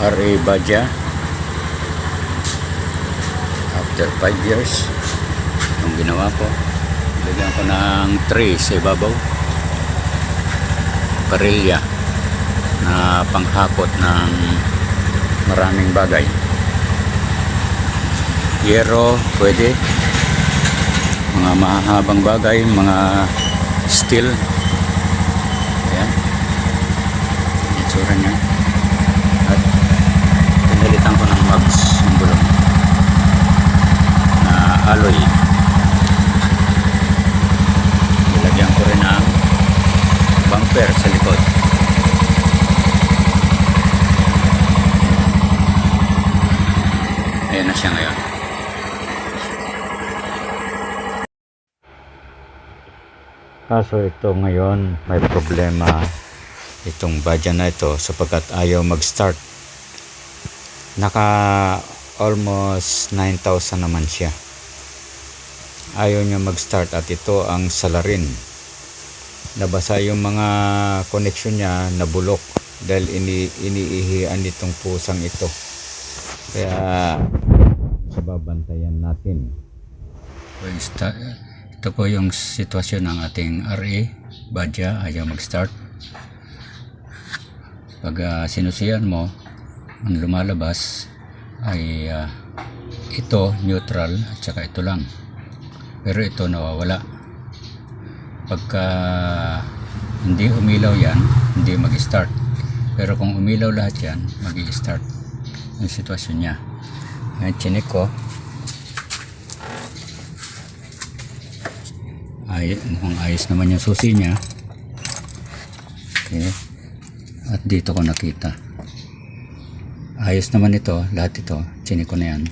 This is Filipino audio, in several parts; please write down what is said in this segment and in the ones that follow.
RA Badja after 5 years yung ginawa ko, lagyan ko ng tray sa ibabaw, parilya na panghakot ng maraming bagay. Yero pwede, mga mahabang bagay, mga steel. Ayan itsura nya. At pinalitan ko ng mags yung gulong na alloy. Nilagyan ko rin ang bumper sa likod. Ayan na siya ngayon. Kaso ito ngayon may problema itong Badja na ito sapagkat ayaw mag-start. Naka almost 9,000 naman siya. Ayaw niya mag-start at ito ang salarin. Nabasa yung mga connection niya, nabulok dahil iniihian itong pusang ito. Kaya sababantayan natin. Ito po yung sitwasyon ng ating RA Badja, ayaw mag-start. Pag sinusiyan mo, ang lumalabas ay ito neutral at saka ito lang, pero ito nawawala. Pagka hindi umilaw yan, hindi mag-start, pero kung umilaw lahat yan, mag-i-start. Yung sitwasyon nya. Ngayon chinik ko, mukhang ayos naman yung susi nya. Okay. At dito ko nakita ayos naman ito, lahat ito chinik ko na yan.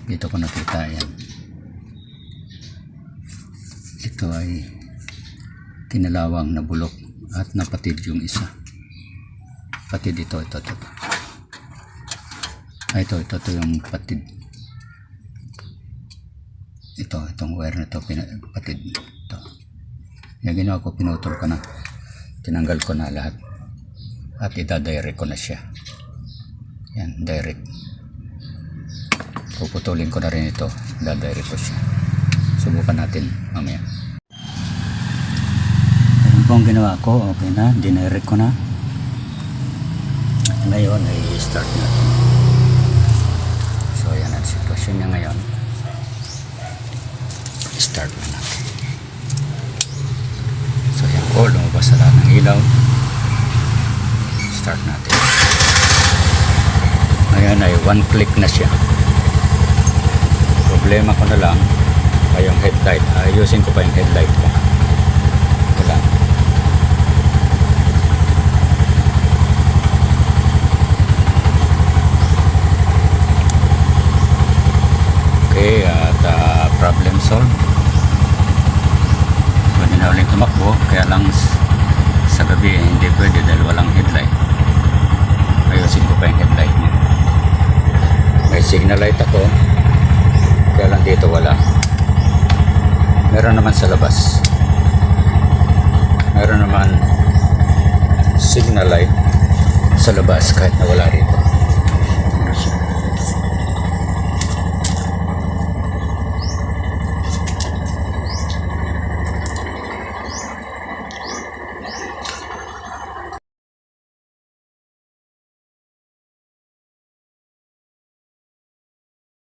Dito ko nakita yan, ito ay kinalawang na bulok at napatid yung isa. Patid ito yung patid. Itong wire na ito patid ito. Yung ginawa ko, pinutol ko na, tinanggal ko na lahat at ida-direct ko na siya. Yan, direct. Puputulin ko na rin ito, ida-direct ko siya. Subukan natin mamaya. Yan po ang ginawa ko, okay na, dinirect ko na. Ngayon ay start natin. So yan ang sitwasyon niya ngayon. Start na natin. So yan po, lumabas sa lahat ng ilaw. Start natin. Ngayon ay one click na siya. Problema ko na lang ay yung headlight. Ayusin ko pa yung headlight ko. Wala. Okay, at problem solved. Pwede na ulit tumakbo, kaya lang sa gabi hindi pwede dahil walang headlight. Ayusin ko pa yung headlight niya. May signal light ako, kaya lang dito wala. Meron naman sa labas, meron naman signal light sa labas kahit na wala rito.